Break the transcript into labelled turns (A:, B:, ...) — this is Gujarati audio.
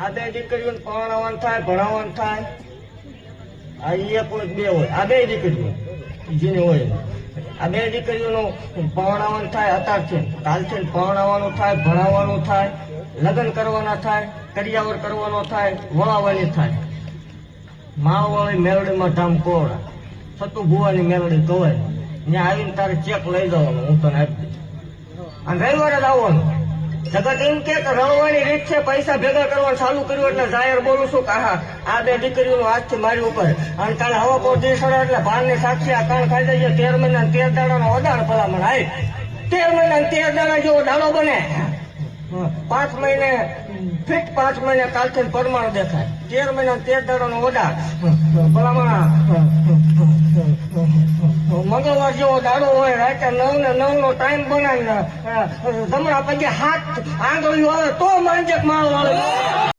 A: આ બે દીકરીઓને પરણાવવાનું થાય, ભણાવવાનું થાય. આ એક હોય બે હોય, આ બે દીકરીઓ જેની હોય આ બે દીકરીઓનું પરણાવવાનું થાય. અત્યારથી કાલથી પરણાવવાનું થાય, ભણાવવાનું થાય, લગ્ન કરવાના થાય, કરિયાવર કરવાનો થાય, વળાવવાની થાય. માળવાળી મેલડીમાં ધામ કોવડા, સતુ ભુવાની મેલડી કવાય, ત્યાં આવીને તારે ચેક લઈ જવાનું, હું તને આપી દઈશ. અને રવિવારે જ આવવાનું. જગત એમ કે રળવાની રીત છે, પૈસા ભેગા કરવાનું ચાલુ કર્યું એટલે જાહેર બોલું છું કે હા આ બે દીકરીઓનું આજથી મારી ઉપર. અને કાલે હવા પોતી સડે એટલે ભાનની સાક્ષી આ કાન ખાઈ જાય. 13 મહિના 13 દાડાનો વધારે ભલામણ. હાય 13 મહિના 13 દાડા જેવો દાડો બને. 5 મહિને ફિટ, 5 મહિને કાલથી પરમાણુ દેખાય. 13 મહિના 13 દાડાનો વધાર ભલામણ. મંગળવાર જેવો દાડો હોય, રાતે 9 ને 9 નો ટાઈમ બનાવીને જમણા પગે હાથ આંગળીઓ આવે તો માંજક માળ વાળે.